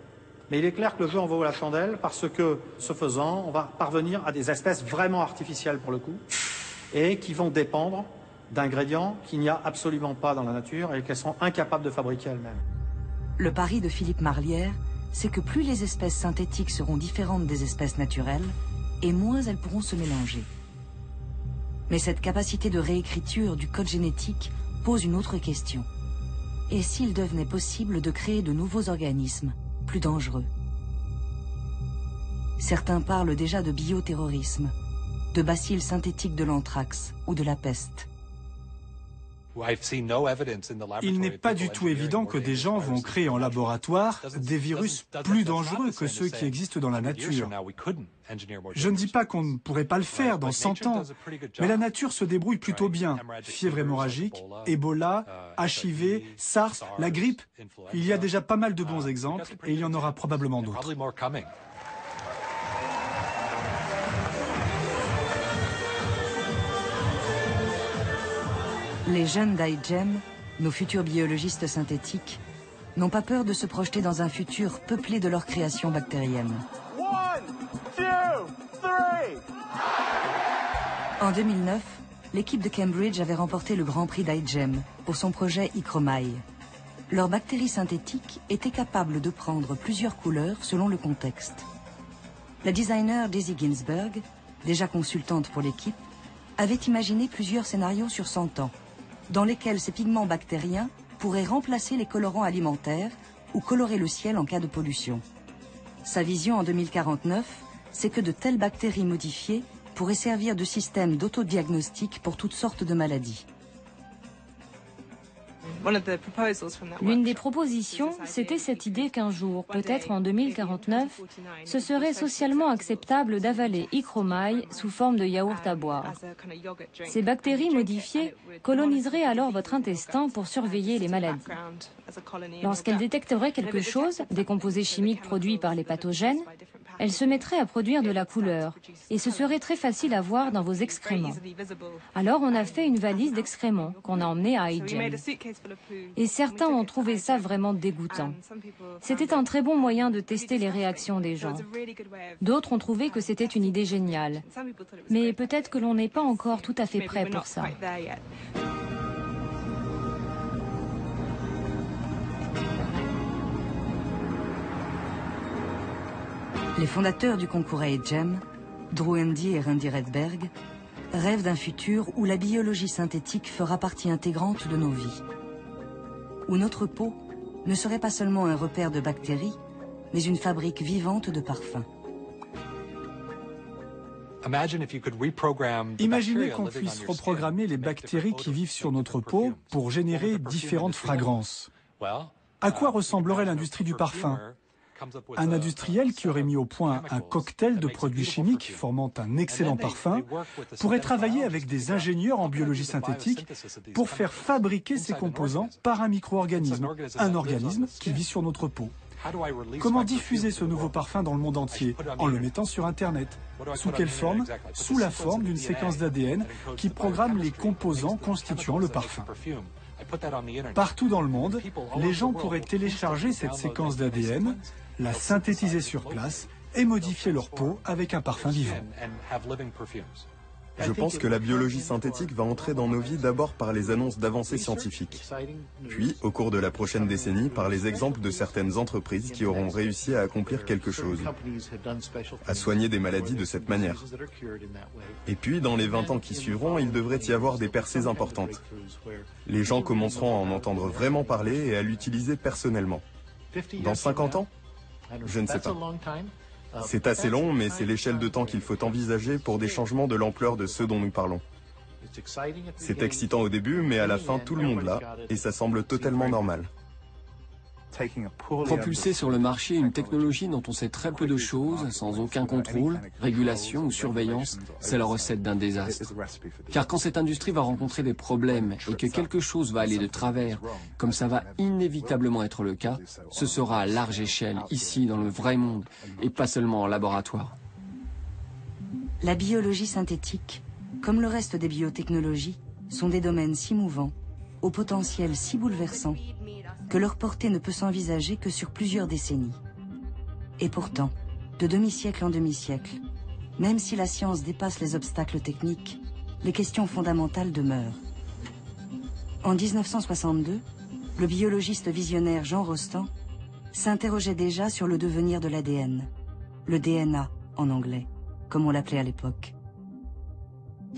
S2: Mais il est clair que le jeu en vaut la chandelle parce que, ce faisant, on va parvenir à des espèces vraiment artificielles pour le coup et qui vont dépendre d'ingrédients qu'il n'y a absolument pas dans la nature et qu'elles sont incapables de fabriquer elles-mêmes.
S1: Le pari de Philippe Marlière, c'est que plus les espèces synthétiques seront différentes des espèces naturelles, et moins elles pourront se mélanger. Mais cette capacité de réécriture du code génétique pose une autre question. Et s'il devenait possible de créer de nouveaux organismes, plus dangereux? Certains parlent déjà de bioterrorisme, de bacilles synthétiques de l'anthrax ou de la peste.
S9: Il n'est pas du tout évident que des gens vont créer en laboratoire des virus plus dangereux que ceux qui existent dans la nature. Je ne dis pas qu'on ne pourrait pas le faire dans 100 ans, mais la nature se débrouille plutôt bien. Fièvre hémorragique, Ebola, HIV, SARS, la grippe. Il y a déjà pas mal de bons exemples et il y en aura probablement d'autres.
S1: Les jeunes d'iGEM, nos futurs biologistes synthétiques, n'ont pas peur de se projeter dans un futur peuplé de leur création bactérienne.
S18: 1, 2, 3.
S1: En 2009, l'équipe de Cambridge avait remporté le Grand Prix d'iGEM pour son projet Ichromai. Leurs bactéries synthétiques étaient capables de prendre plusieurs couleurs selon le contexte. La designer Daisy Ginsberg, déjà consultante pour l'équipe, avait imaginé plusieurs scénarios sur 100 ans, dans lesquels ces pigments bactériens pourraient remplacer les colorants alimentaires ou colorer le ciel en cas de pollution. Sa vision en 2049, c'est que de telles bactéries modifiées pourraient servir de système d'autodiagnostic pour toutes sortes de maladies.
S12: L'une des propositions, c'était cette idée qu'un jour, peut-être en 2049, ce serait socialement acceptable d'avaler Ichromai sous forme de yaourt à boire. Ces bactéries modifiées coloniseraient alors votre intestin pour surveiller les maladies. Lorsqu'elles détecteraient quelque chose, des composés chimiques produits par les pathogènes, elles se mettraient à produire de la couleur et ce serait très facile à voir dans vos excréments. Alors on a fait une valise d'excréments qu'on a emmenée à iGEM. Et certains ont trouvé ça vraiment dégoûtant. C'était un très bon moyen de tester les réactions des gens. D'autres ont trouvé que c'était une idée géniale. Mais peut-être que l'on n'est pas encore tout à fait prêt pour ça.
S1: Les fondateurs du concours iGEM, Drew Handy et Randy Redberg, rêvent d'un futur où la biologie synthétique fera partie intégrante de nos vies. Où notre peau ne serait pas seulement un repère de bactéries, mais une fabrique vivante de parfums.
S9: Imaginez qu'on puisse reprogrammer les bactéries qui vivent sur notre peau pour générer différentes fragrances. À quoi ressemblerait l'industrie du parfum ? Un industriel qui aurait mis au point un cocktail de produits chimiques formant un excellent parfum pourrait travailler avec des ingénieurs en biologie synthétique pour faire fabriquer ces composants par un micro-organisme, un organisme qui vit sur notre peau. Comment diffuser ce nouveau parfum dans le monde entier? En le mettant sur Internet. Sous quelle forme? Sous la forme d'une séquence d'ADN qui programme les composants constituant le parfum. Partout dans le monde, les gens pourraient télécharger cette séquence d'ADN, la synthétiser sur place et modifier leur peau avec un parfum vivant.
S10: Je pense que la biologie synthétique va entrer dans nos vies d'abord par les annonces d'avancées scientifiques, puis, au cours de la prochaine décennie, par les exemples de certaines entreprises qui auront réussi à accomplir quelque chose, à soigner des maladies de cette manière. Et puis, dans les 20 ans qui suivront, il devrait y avoir des percées importantes. Les gens commenceront à en entendre vraiment parler et à l'utiliser personnellement. Dans 50 ans? Je ne sais pas. C'est assez long, mais c'est l'échelle de temps qu'il faut envisager pour des changements de l'ampleur de ceux dont nous parlons. C'est excitant au début, mais à la fin, tout le monde l'a, et ça semble totalement normal.
S3: Propulser sur le marché une technologie dont on sait très peu de choses, sans aucun contrôle, régulation ou surveillance, c'est la recette d'un désastre. Car quand cette industrie va rencontrer des problèmes et que quelque chose va aller de travers, comme ça va inévitablement être le cas, ce sera à large échelle, ici, dans le vrai monde, et pas seulement en laboratoire.
S1: La biologie synthétique, comme le reste des biotechnologies, sont des domaines si mouvants, au potentiel si bouleversant, que leur portée ne peut s'envisager que sur plusieurs décennies. Et pourtant, de demi-siècle en demi-siècle, même si la science dépasse les obstacles techniques, les questions fondamentales demeurent. En 1962, le biologiste visionnaire Jean Rostand s'interrogeait déjà sur le devenir de l'ADN, le DNA en anglais, comme on l'appelait à l'époque.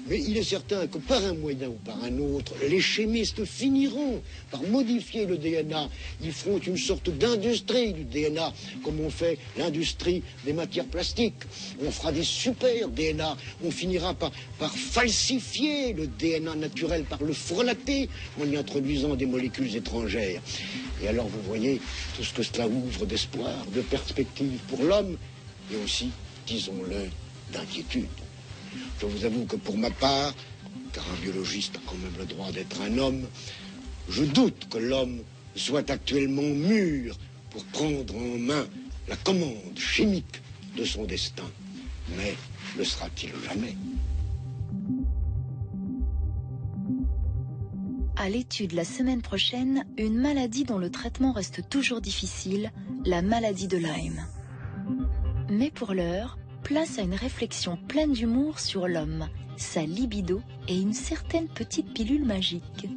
S19: Mais il est certain que par un moyen ou par un autre, les chimistes finiront par modifier le DNA. Ils feront une sorte d'industrie du DNA, comme on fait l'industrie des matières plastiques. On fera des super DNA. On finira par falsifier le DNA naturel, par le frelater en y introduisant des molécules étrangères. Et alors vous voyez tout ce que cela ouvre d'espoir, de perspectives pour l'homme, et aussi, disons-le, d'inquiétude. Je vous avoue que pour ma part, car un biologiste a quand même le droit d'être un homme, je doute que l'homme soit actuellement mûr pour prendre en main la commande chimique de son destin. Mais le sera-t-il jamais?
S20: À l'étude la semaine prochaine, une maladie dont le traitement reste toujours difficile, la maladie de Lyme. Mais pour l'heure, place à une réflexion pleine d'humour sur l'homme, sa libido et une certaine petite pilule magique.